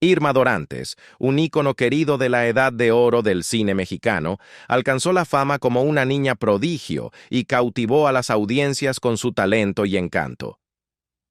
Irma Dorantes, un ícono querido de la edad de oro del cine mexicano, alcanzó la fama como una niña prodigio y cautivó a las audiencias con su talento y encanto.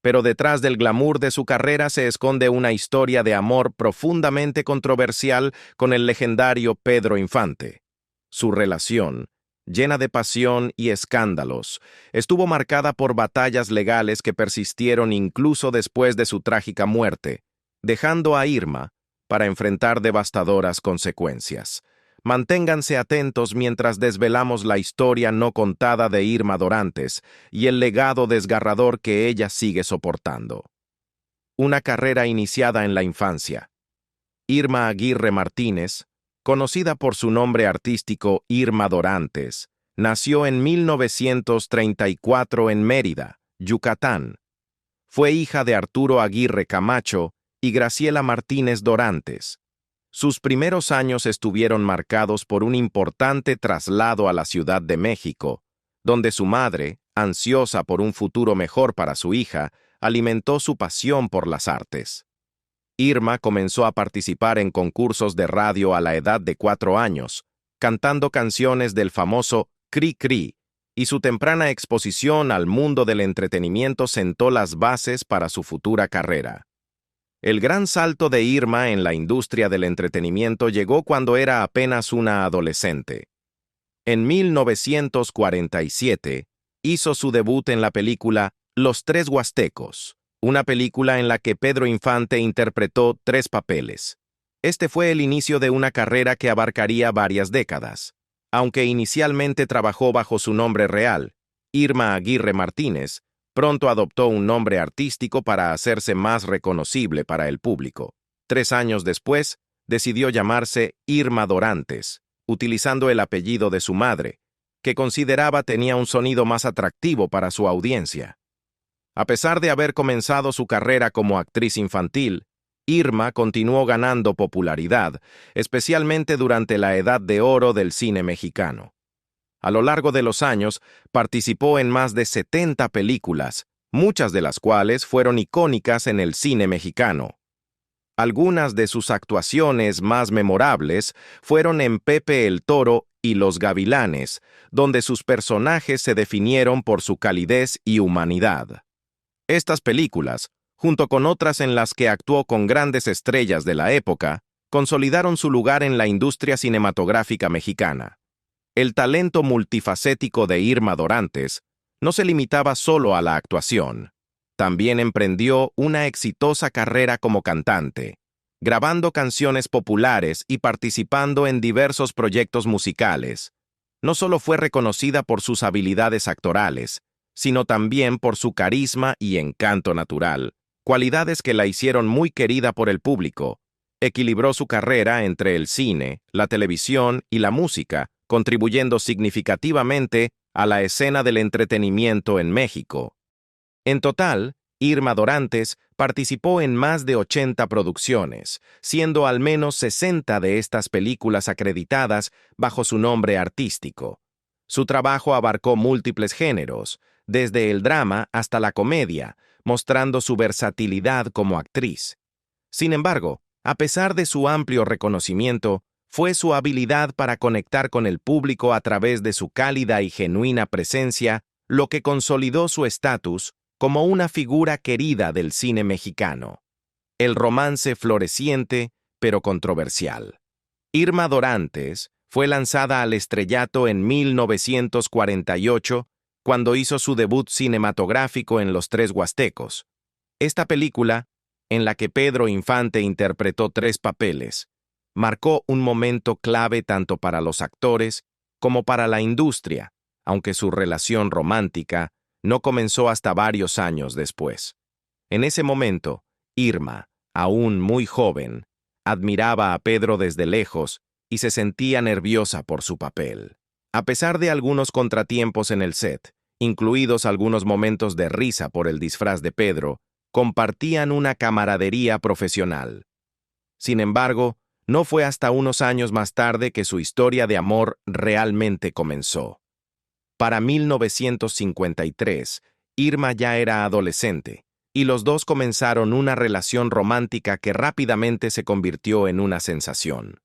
Pero detrás del glamour de su carrera se esconde una historia de amor profundamente controversial con el legendario Pedro Infante. Su relación, llena de pasión y escándalos, estuvo marcada por batallas legales que persistieron incluso después de su trágica muerte, dejando a Irma para enfrentar devastadoras consecuencias. Manténganse atentos mientras desvelamos la historia no contada de Irma Dorantes y el legado desgarrador que ella sigue soportando. Una carrera iniciada en la infancia. Irma Aguirre Martínez, conocida por su nombre artístico Irma Dorantes, nació en 1934 en Mérida, Yucatán. Fue hija de Arturo Aguirre Camacho y Graciela Martínez Dorantes. Sus primeros años estuvieron marcados por un importante traslado a la Ciudad de México, donde su madre, ansiosa por un futuro mejor para su hija, alimentó su pasión por las artes. Irma comenzó a participar en concursos de radio a la edad de 4 años, cantando canciones del famoso Cri Cri, y su temprana exposición al mundo del entretenimiento sentó las bases para su futura carrera. El gran salto de Irma en la industria del entretenimiento llegó cuando era apenas una adolescente. En 1947, hizo su debut en la película Los Tres Huastecos, una película en la que Pedro Infante interpretó 3 papeles. Este fue el inicio de una carrera que abarcaría varias décadas. Aunque inicialmente trabajó bajo su nombre real, Irma Aguirre Martínez, pronto adoptó un nombre artístico para hacerse más reconocible para el público. 3 años después, decidió llamarse Irma Dorantes, utilizando el apellido de su madre, que consideraba tenía un sonido más atractivo para su audiencia. A pesar de haber comenzado su carrera como actriz infantil, Irma continuó ganando popularidad, especialmente durante la edad de oro del cine mexicano. A lo largo de los años, participó en más de 70 películas, muchas de las cuales fueron icónicas en el cine mexicano. Algunas de sus actuaciones más memorables fueron en Pepe el Toro y Los Gavilanes, donde sus personajes se definieron por su calidez y humanidad. Estas películas, junto con otras en las que actuó con grandes estrellas de la época, consolidaron su lugar en la industria cinematográfica mexicana. El talento multifacético de Irma Dorantes no se limitaba solo a la actuación. También emprendió una exitosa carrera como cantante, grabando canciones populares y participando en diversos proyectos musicales. No solo fue reconocida por sus habilidades actorales, sino también por su carisma y encanto natural, cualidades que la hicieron muy querida por el público. Equilibró su carrera entre el cine, la televisión y la música, contribuyendo significativamente a la escena del entretenimiento en México. En total, Irma Dorantes participó en más de 80 producciones, siendo al menos 60 de estas películas acreditadas bajo su nombre artístico. Su trabajo abarcó múltiples géneros, desde el drama hasta la comedia, mostrando su versatilidad como actriz. Sin embargo, a pesar de su amplio reconocimiento, fue su habilidad para conectar con el público a través de su cálida y genuina presencia lo que consolidó su estatus como una figura querida del cine mexicano. El romance floreciente, pero controversial. Irma Dorantes fue lanzada al estrellato en 1948, cuando hizo su debut cinematográfico en Los Tres Huastecos. Esta película, en la que Pedro Infante interpretó 3 papeles, marcó un momento clave tanto para los actores como para la industria, aunque su relación romántica no comenzó hasta varios años después. En ese momento, Irma, aún muy joven, admiraba a Pedro desde lejos y se sentía nerviosa por su papel. A pesar de algunos contratiempos en el set, incluidos algunos momentos de risa por el disfraz de Pedro, compartían una camaradería profesional. Sin embargo, no fue hasta unos años más tarde que su historia de amor realmente comenzó. Para 1953, Irma ya era adolescente, y los dos comenzaron una relación romántica que rápidamente se convirtió en una sensación.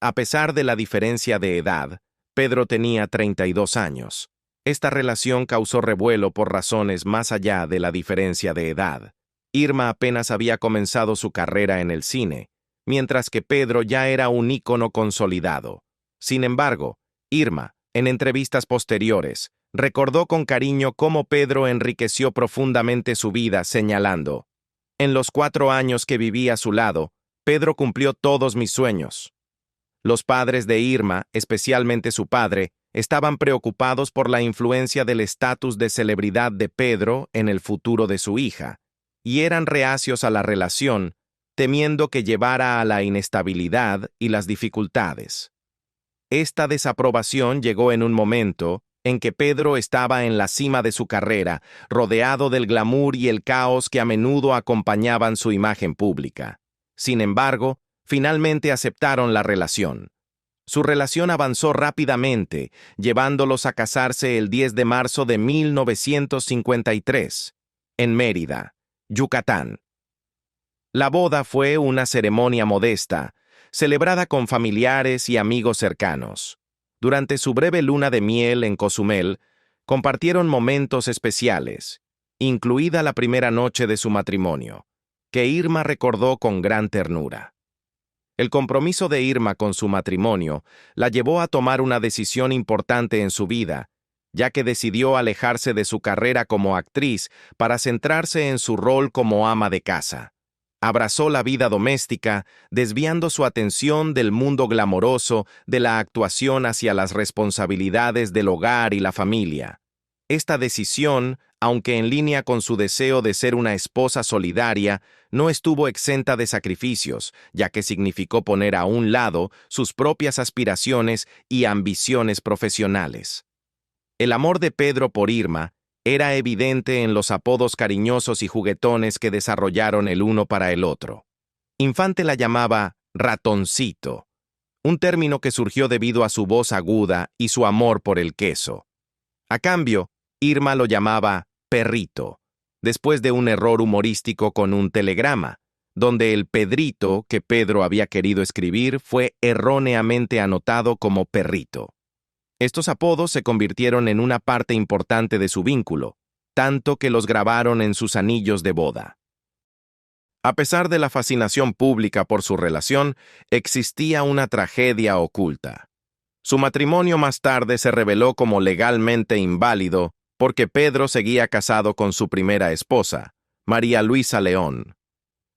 A pesar de la diferencia de edad, Pedro tenía 32 años. Esta relación causó revuelo por razones más allá de la diferencia de edad. Irma apenas había comenzado su carrera en el cine, mientras que Pedro ya era un ícono consolidado. Sin embargo, Irma, en entrevistas posteriores, recordó con cariño cómo Pedro enriqueció profundamente su vida, señalando: «En los 4 años que viví a su lado, Pedro cumplió todos mis sueños». Los padres de Irma, especialmente su padre, estaban preocupados por la influencia del estatus de celebridad de Pedro en el futuro de su hija, y eran reacios a la relación, temiendo que llevara a la inestabilidad y las dificultades. Esta desaprobación llegó en un momento en que Pedro estaba en la cima de su carrera, rodeado del glamour y el caos que a menudo acompañaban su imagen pública. Sin embargo, finalmente aceptaron la relación. Su relación avanzó rápidamente, llevándolos a casarse el 10 de marzo de 1953, en Mérida, Yucatán. La boda fue una ceremonia modesta, celebrada con familiares y amigos cercanos. Durante su breve luna de miel en Cozumel, compartieron momentos especiales, incluida la primera noche de su matrimonio, que Irma recordó con gran ternura. El compromiso de Irma con su matrimonio la llevó a tomar una decisión importante en su vida, ya que decidió alejarse de su carrera como actriz para centrarse en su rol como ama de casa. Abrazó la vida doméstica, desviando su atención del mundo glamoroso de la actuación hacia las responsabilidades del hogar y la familia. Esta decisión, aunque en línea con su deseo de ser una esposa solidaria, no estuvo exenta de sacrificios, ya que significó poner a un lado sus propias aspiraciones y ambiciones profesionales. El amor de Pedro por Irma era evidente en los apodos cariñosos y juguetones que desarrollaron el uno para el otro. Infante la llamaba ratoncito, un término que surgió debido a su voz aguda y su amor por el queso. A cambio, Irma lo llamaba perrito, después de un error humorístico con un telegrama, donde el Pedrito que Pedro había querido escribir fue erróneamente anotado como perrito. Estos apodos se convirtieron en una parte importante de su vínculo, tanto que los grabaron en sus anillos de boda. A pesar de la fascinación pública por su relación, existía una tragedia oculta. Su matrimonio más tarde se reveló como legalmente inválido porque Pedro seguía casado con su primera esposa, María Luisa León.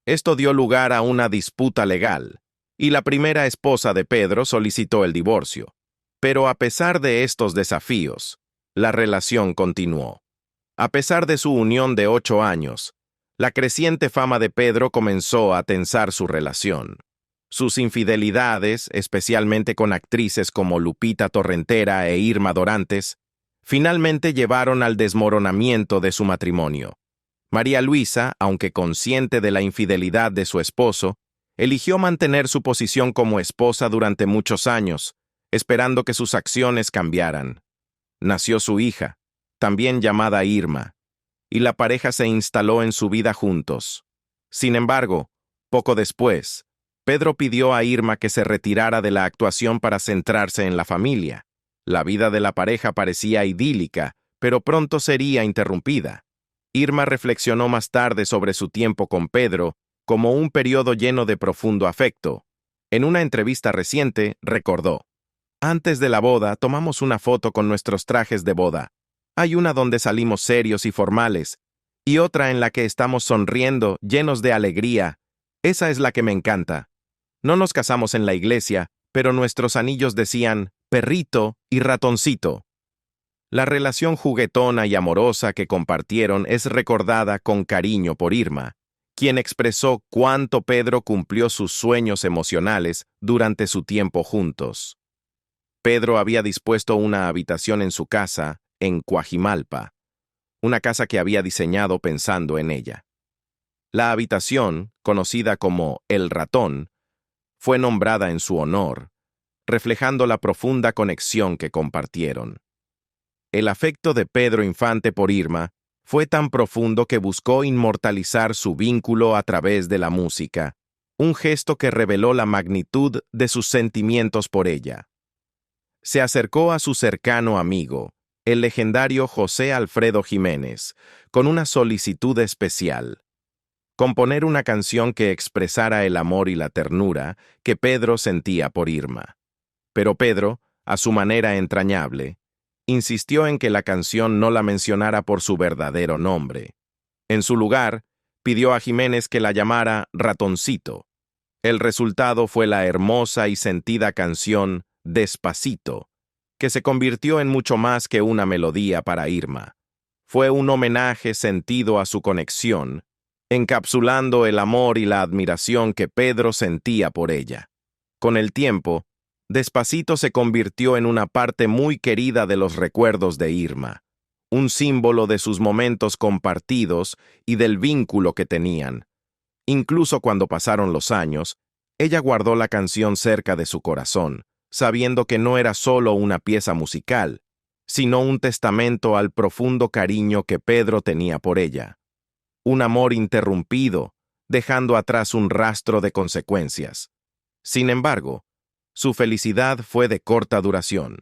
Esto dio lugar a una disputa legal, y la primera esposa de Pedro solicitó el divorcio. Pero a pesar de estos desafíos, la relación continuó. A pesar de su unión de 8 años, la creciente fama de Pedro comenzó a tensar su relación. Sus infidelidades, especialmente con actrices como Lupita Torrentera e Irma Dorantes, finalmente llevaron al desmoronamiento de su matrimonio. María Luisa, aunque consciente de la infidelidad de su esposo, eligió mantener su posición como esposa durante muchos años, esperando que sus acciones cambiaran. Nació su hija, también llamada Irma, y la pareja se instaló en su vida juntos. Sin embargo, poco después, Pedro pidió a Irma que se retirara de la actuación para centrarse en la familia. La vida de la pareja parecía idílica, pero pronto sería interrumpida. Irma reflexionó más tarde sobre su tiempo con Pedro como un periodo lleno de profundo afecto. En una entrevista reciente, recordó: «Antes de la boda, tomamos una foto con nuestros trajes de boda. Hay una donde salimos serios y formales, y otra en la que estamos sonriendo, llenos de alegría. Esa es la que me encanta. No nos casamos en la iglesia, pero nuestros anillos decían perrito y ratoncito». La relación juguetona y amorosa que compartieron es recordada con cariño por Irma, quien expresó cuánto Pedro cumplió sus sueños emocionales durante su tiempo juntos. Pedro había dispuesto una habitación en su casa, en Coajimalpa, una casa que había diseñado pensando en ella. La habitación, conocida como El Ratón, fue nombrada en su honor, reflejando la profunda conexión que compartieron. El afecto de Pedro Infante por Irma Fue tan profundo que buscó inmortalizar su vínculo a través de la música, un gesto que reveló la magnitud de sus sentimientos por ella. Se acercó a su cercano amigo, el legendario José Alfredo Jiménez, con una solicitud especial: componer una canción que expresara el amor y la ternura que Pedro sentía por Irma. Pero Pedro, a su manera entrañable, insistió en que la canción no la mencionara por su verdadero nombre. En su lugar, pidió a Jiménez que la llamara Ratoncito. El resultado fue la hermosa y sentida canción Despacito, que se convirtió en mucho más que una melodía para Irma. Fue un homenaje sentido a su conexión, encapsulando el amor y la admiración que Pedro sentía por ella. Con el tiempo, Despacito se convirtió en una parte muy querida de los recuerdos de Irma, un símbolo de sus momentos compartidos y del vínculo que tenían. Incluso cuando pasaron los años, ella guardó la canción cerca de su corazón, sabiendo que no era solo una pieza musical, sino un testamento al profundo cariño que Pedro tenía por ella. Un amor interrumpido, dejando atrás un rastro de consecuencias. Sin embargo, su felicidad fue de corta duración.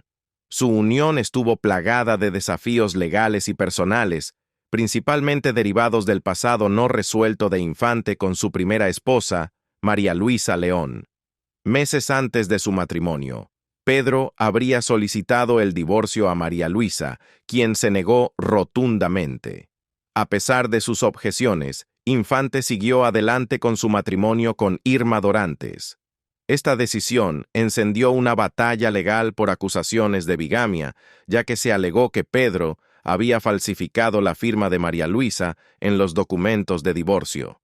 Su unión estuvo plagada de desafíos legales y personales, principalmente derivados del pasado no resuelto de Infante con su primera esposa, María Luisa León. Meses antes de su matrimonio, Pedro habría solicitado el divorcio a María Luisa, quien se negó rotundamente. A pesar de sus objeciones, Infante siguió adelante con su matrimonio con Irma Dorantes. Esta decisión encendió una batalla legal por acusaciones de bigamia, ya que se alegó que Pedro había falsificado la firma de María Luisa en los documentos de divorcio.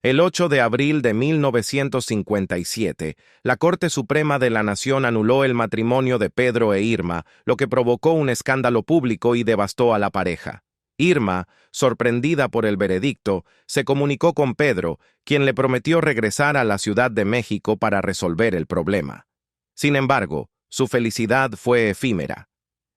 El 8 de abril de 1957, la Corte Suprema de la Nación anuló el matrimonio de Pedro e Irma, lo que provocó un escándalo público y devastó a la pareja. Irma, sorprendida por el veredicto, se comunicó con Pedro, quien le prometió regresar a la Ciudad de México para resolver el problema. Sin embargo, su felicidad fue efímera.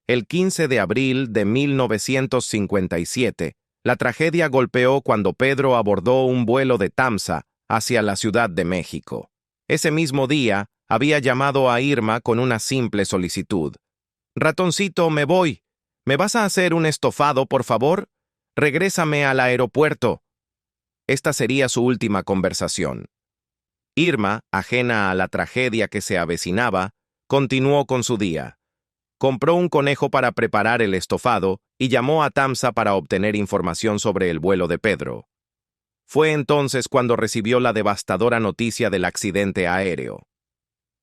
El 15 de abril de 1957, la tragedia golpeó cuando Pedro abordó un vuelo de Tamsa hacia la Ciudad de México. Ese mismo día, había llamado a Irma con una simple solicitud: «Ratoncito, me voy. ¿Me vas a hacer un estofado, por favor? Regrésame al aeropuerto». Esta sería su última conversación. Irma, ajena a la tragedia que se avecinaba, continuó con su día. Compró un conejo para preparar el estofado y llamó a Tamsa para obtener información sobre el vuelo de Pedro. Fue entonces cuando recibió la devastadora noticia del accidente aéreo.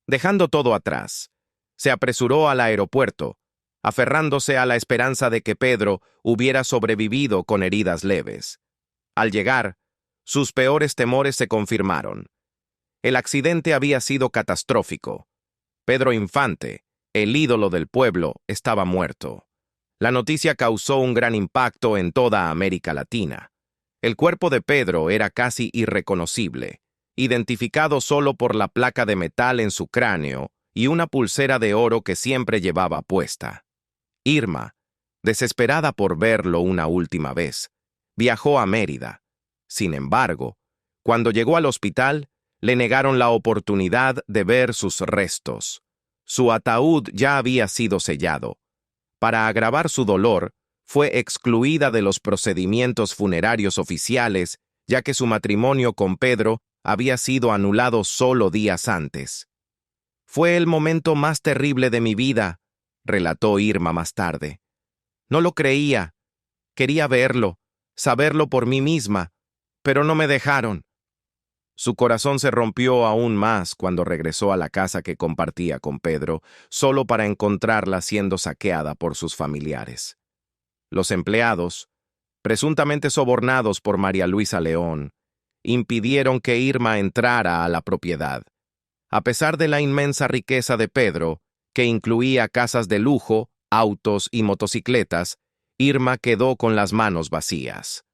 Dejando todo atrás, se apresuró al aeropuerto, aferrándose a la esperanza de que Pedro hubiera sobrevivido con heridas leves. Al llegar, sus peores temores se confirmaron. El accidente había sido catastrófico. Pedro Infante, el ídolo del pueblo, estaba muerto. La noticia causó un gran impacto en toda América Latina. El cuerpo de Pedro era casi irreconocible, identificado solo por la placa de metal en su cráneo y una pulsera de oro que siempre llevaba puesta. Irma, desesperada por verlo una última vez, viajó a Mérida. Sin embargo, cuando llegó al hospital, le negaron la oportunidad de ver sus restos. Su ataúd ya había sido sellado. Para agravar su dolor, fue excluida de los procedimientos funerarios oficiales, ya que su matrimonio con Pedro había sido anulado solo días antes. «Fue el momento más terrible de mi vida», relató Irma más tarde. «No lo creía. Quería verlo, saberlo por mí misma, pero no me dejaron». Su corazón se rompió aún más cuando regresó a la casa que compartía con Pedro, solo para encontrarla siendo saqueada por sus familiares. Los empleados, presuntamente sobornados por María Luisa León, impidieron que Irma entrara a la propiedad. A pesar de la inmensa riqueza de Pedro, que incluía casas de lujo, autos y motocicletas, Irma quedó con las manos vacías.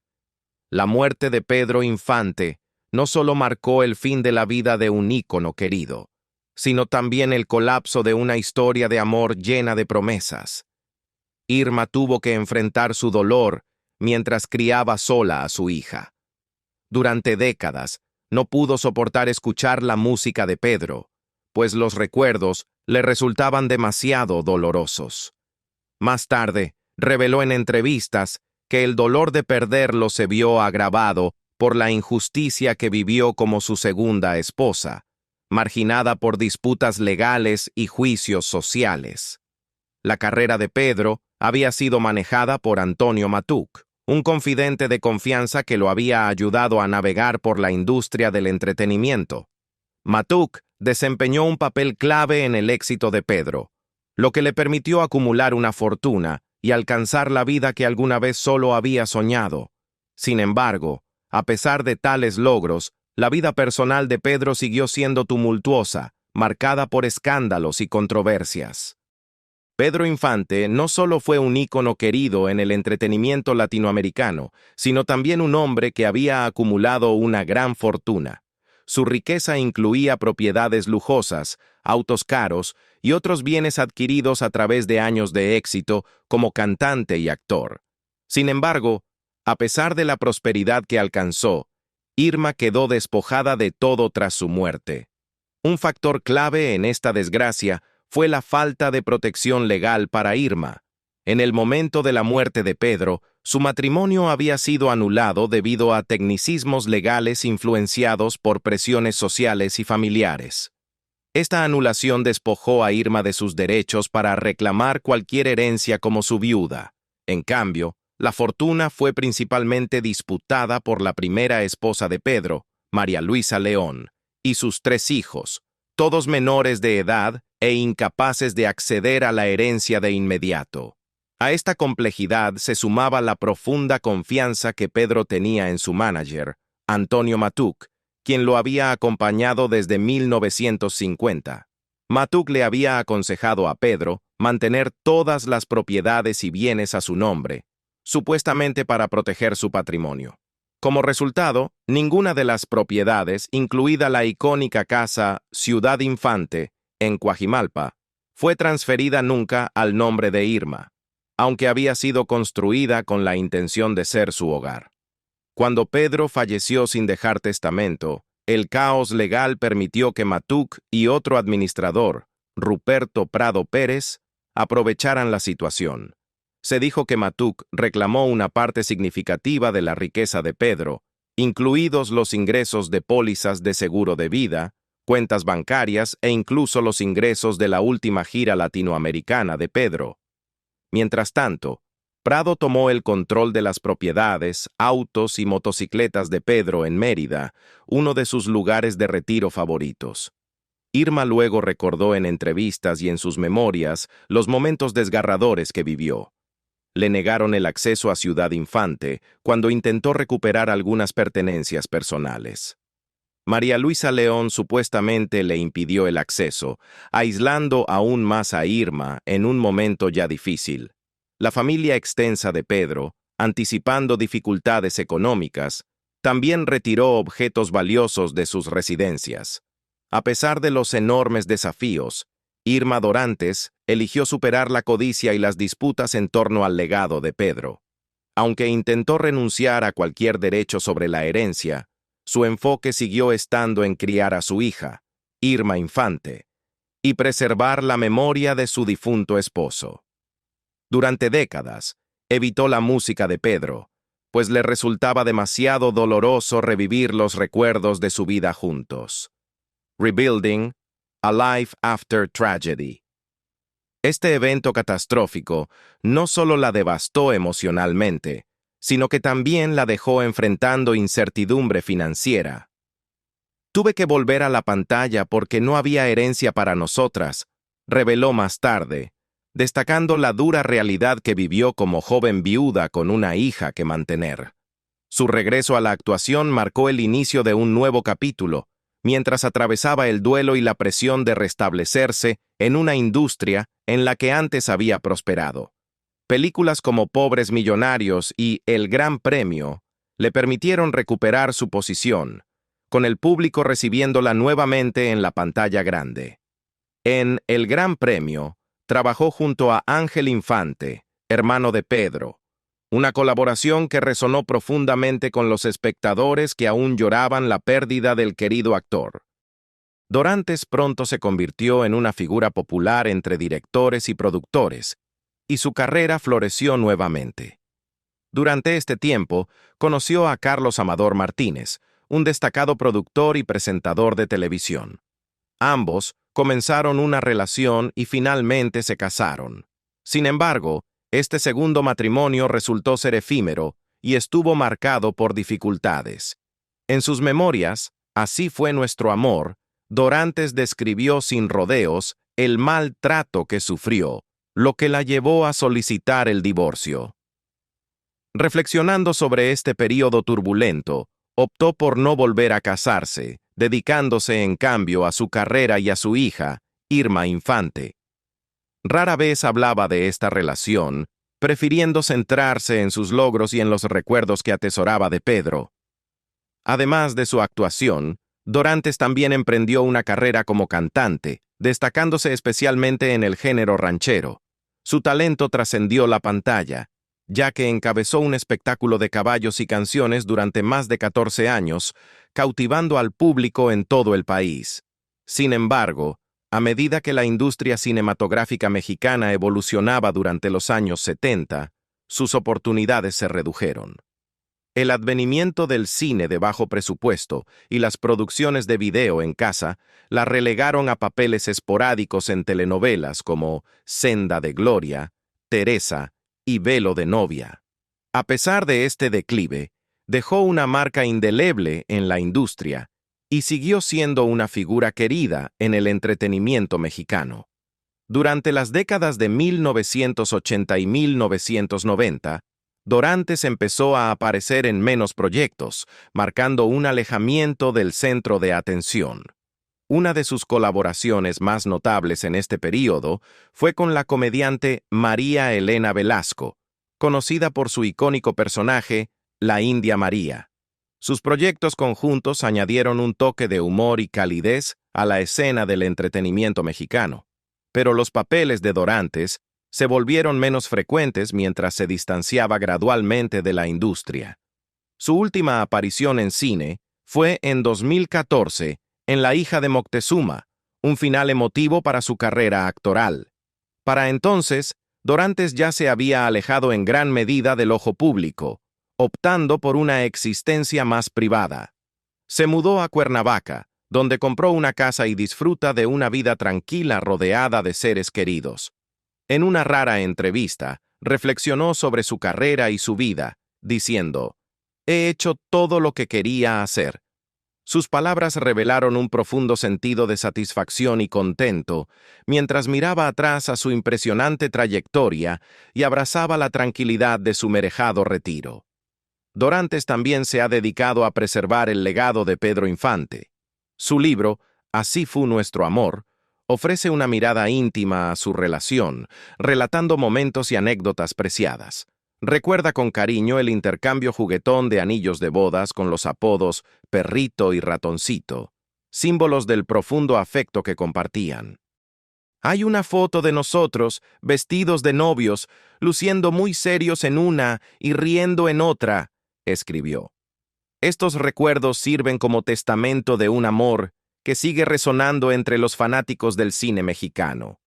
La muerte de Pedro Infante no solo marcó el fin de la vida de un ícono querido, sino también el colapso de una historia de amor llena de promesas. Irma tuvo que enfrentar su dolor mientras criaba sola a su hija. Durante décadas, no pudo soportar escuchar la música de Pedro, pues los recuerdos le resultaban demasiado dolorosos. Más tarde, reveló en entrevistas que el dolor de perderlo se vio agravado por la injusticia que vivió como su segunda esposa, marginada por disputas legales y juicios sociales. La carrera de Pedro había sido manejada por Antonio Matuc, un confidente de confianza que lo había ayudado a navegar por la industria del entretenimiento. Matuc desempeñó un papel clave en el éxito de Pedro, lo que le permitió acumular una fortuna y alcanzar la vida que alguna vez solo había soñado. Sin embargo, a pesar de tales logros, la vida personal de Pedro siguió siendo tumultuosa, marcada por escándalos y controversias. Pedro Infante no solo fue un ícono querido en el entretenimiento latinoamericano, sino también un hombre que había acumulado una gran fortuna. Su riqueza incluía propiedades lujosas, autos caros y otros bienes adquiridos a través de años de éxito como cantante y actor. Sin embargo, a pesar de la prosperidad que alcanzó, Irma quedó despojada de todo tras su muerte. Un factor clave en esta desgracia fue la falta de protección legal para Irma. En el momento de la muerte de Pedro, su matrimonio había sido anulado debido a tecnicismos legales influenciados por presiones sociales y familiares. Esta anulación despojó a Irma de sus derechos para reclamar cualquier herencia como su viuda. En cambio, la fortuna fue principalmente disputada por la primera esposa de Pedro, María Luisa León, y sus 3 hijos, todos menores de edad e incapaces de acceder a la herencia de inmediato. A esta complejidad se sumaba la profunda confianza que Pedro tenía en su manager, Antonio Matuc, quien lo había acompañado desde 1950. Matuc le había aconsejado a Pedro mantener todas las propiedades y bienes a su nombre, supuestamente para proteger su patrimonio. Como resultado, ninguna de las propiedades, incluida la icónica casa Ciudad Infante, en Coajimalpa, fue transferida nunca al nombre de Irma, aunque había sido construida con la intención de ser su hogar. Cuando Pedro falleció sin dejar testamento, el caos legal permitió que Matuc y otro administrador, Ruperto Prado Pérez, aprovecharan la situación. Se dijo que Matuc reclamó una parte significativa de la riqueza de Pedro, incluidos los ingresos de pólizas de seguro de vida, cuentas bancarias e incluso los ingresos de la última gira latinoamericana de Pedro. Mientras tanto, Prado tomó el control de las propiedades, autos y motocicletas de Pedro en Mérida, uno de sus lugares de retiro favoritos. Irma luego recordó en entrevistas y en sus memorias los momentos desgarradores que vivió. Le negaron el acceso a Ciudad Infante cuando intentó recuperar algunas pertenencias personales. María Luisa León supuestamente le impidió el acceso, aislando aún más a Irma en un momento ya difícil. La familia extensa de Pedro, anticipando dificultades económicas, también retiró objetos valiosos de sus residencias. A pesar de los enormes desafíos, Irma Dorantes eligió superar la codicia y las disputas en torno al legado de Pedro. Aunque intentó renunciar a cualquier derecho sobre la herencia, su enfoque siguió estando en criar a su hija, Irma Infante, y preservar la memoria de su difunto esposo. Durante décadas, evitó la música de Pedro, pues le resultaba demasiado doloroso revivir los recuerdos de su vida juntos. Rebuilding, A Life After Tragedy. Este evento catastrófico no solo la devastó emocionalmente, sino que también la dejó enfrentando incertidumbre financiera. Tuve que volver a la pantalla porque no había herencia para nosotras, reveló más tarde, destacando la dura realidad que vivió como joven viuda con una hija que mantener. Su regreso a la actuación marcó el inicio de un nuevo capítulo, mientras atravesaba el duelo y la presión de restablecerse en una industria en la que antes había prosperado. Películas como Pobres Millonarios y El Gran Premio le permitieron recuperar su posición, con el público recibiéndola nuevamente en la pantalla grande. En El Gran Premio, trabajó junto a Ángel Infante, hermano de Pedro, una colaboración que resonó profundamente con los espectadores que aún lloraban la pérdida del querido actor. Dorantes pronto se convirtió en una figura popular entre directores y productores, y su carrera floreció nuevamente. Durante este tiempo, conoció a Carlos Amador Martínez, un destacado productor y presentador de televisión. Ambos comenzaron una relación y finalmente se casaron. Sin embargo, este segundo matrimonio resultó ser efímero y estuvo marcado por dificultades. En sus memorias, Así fue nuestro amor, Dorantes describió sin rodeos el mal trato que sufrió, lo que la llevó a solicitar el divorcio. Reflexionando sobre este período turbulento, optó por no volver a casarse, dedicándose en cambio a su carrera y a su hija, Irma Infante. Rara vez hablaba de esta relación, prefiriendo centrarse en sus logros y en los recuerdos que atesoraba de Pedro. Además de su actuación, Dorantes también emprendió una carrera como cantante, destacándose especialmente en el género ranchero. Su talento trascendió la pantalla, ya que encabezó un espectáculo de caballos y canciones durante más de 14 años, cautivando al público en todo el país. Sin embargo, a medida que la industria cinematográfica mexicana evolucionaba durante los años 70, sus oportunidades se redujeron. El advenimiento del cine de bajo presupuesto y las producciones de video en casa la relegaron a papeles esporádicos en telenovelas como Senda de Gloria, Teresa y Velo de novia. A pesar de este declive, dejó una marca indeleble en la industria y siguió siendo una figura querida en el entretenimiento mexicano. Durante las décadas de 1980 y 1990, Dorantes empezó a aparecer en menos proyectos, marcando un alejamiento del centro de atención. Una de sus colaboraciones más notables en este período fue con la comediante María Elena Velasco, conocida por su icónico personaje, la India María. Sus proyectos conjuntos añadieron un toque de humor y calidez a la escena del entretenimiento mexicano. Pero los papeles de Dorantes se volvieron menos frecuentes mientras se distanciaba gradualmente de la industria. Su última aparición en cine fue en 2014 en La hija de Moctezuma, un final emotivo para su carrera actoral. Para entonces, Dorantes ya se había alejado en gran medida del ojo público, optando por una existencia más privada. Se mudó a Cuernavaca, donde compró una casa y disfruta de una vida tranquila rodeada de seres queridos. En una rara entrevista, reflexionó sobre su carrera y su vida, diciendo: «He hecho todo lo que quería hacer». Sus palabras revelaron un profundo sentido de satisfacción y contento, mientras miraba atrás a su impresionante trayectoria y abrazaba la tranquilidad de su merejado retiro. Dorantes también se ha dedicado a preservar el legado de Pedro Infante. Su libro, Así fue nuestro amor, ofrece una mirada íntima a su relación, relatando momentos y anécdotas preciadas. Recuerda con cariño el intercambio juguetón de anillos de bodas con los apodos Perrito y Ratoncito, símbolos del profundo afecto que compartían. «Hay una foto de nosotros, vestidos de novios, luciendo muy serios en una y riendo en otra», escribió. «Estos recuerdos sirven como testamento de un amor que sigue resonando entre los fanáticos del cine mexicano».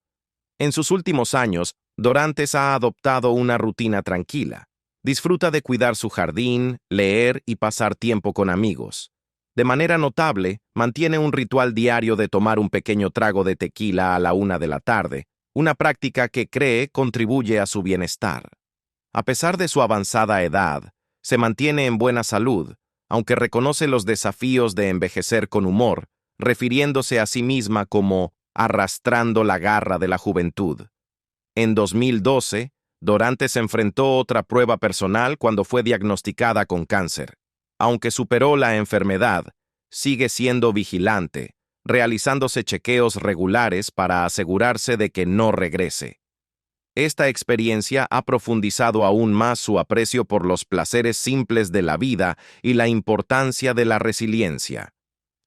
En sus últimos años, Dorantes ha adoptado una rutina tranquila. Disfruta de cuidar su jardín, leer y pasar tiempo con amigos. De manera notable, mantiene un ritual diario de tomar un pequeño trago de tequila a la 1 de la tarde, una práctica que cree contribuye a su bienestar. A pesar de su avanzada edad, se mantiene en buena salud, aunque reconoce los desafíos de envejecer con humor, refiriéndose a sí misma como arrastrando la garra de la juventud. En 2012, Dorantes enfrentó otra prueba personal cuando fue diagnosticada con cáncer. Aunque superó la enfermedad, sigue siendo vigilante, realizándose chequeos regulares para asegurarse de que no regrese. Esta experiencia ha profundizado aún más su aprecio por los placeres simples de la vida y la importancia de la resiliencia.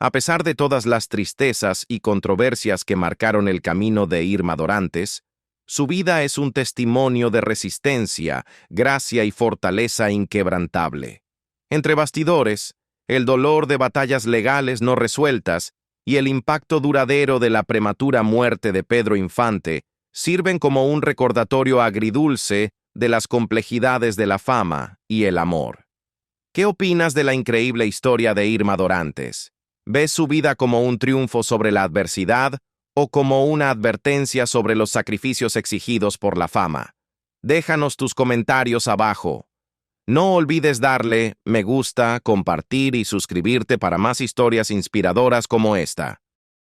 A pesar de todas las tristezas y controversias que marcaron el camino de Irma Dorantes, Su vida es un testimonio de resistencia, gracia y fortaleza inquebrantable. Entre bastidores, el dolor de batallas legales no resueltas y el impacto duradero de la prematura muerte de Pedro Infante sirven como un recordatorio agridulce de las complejidades de la fama y el amor. ¿Qué opinas de la increíble historia de Irma Dorantes? ¿Ves su vida como un triunfo sobre la adversidad o como una advertencia sobre los sacrificios exigidos por la fama? Déjanos tus comentarios abajo. No olvides darle me gusta, compartir y suscribirte para más historias inspiradoras como esta.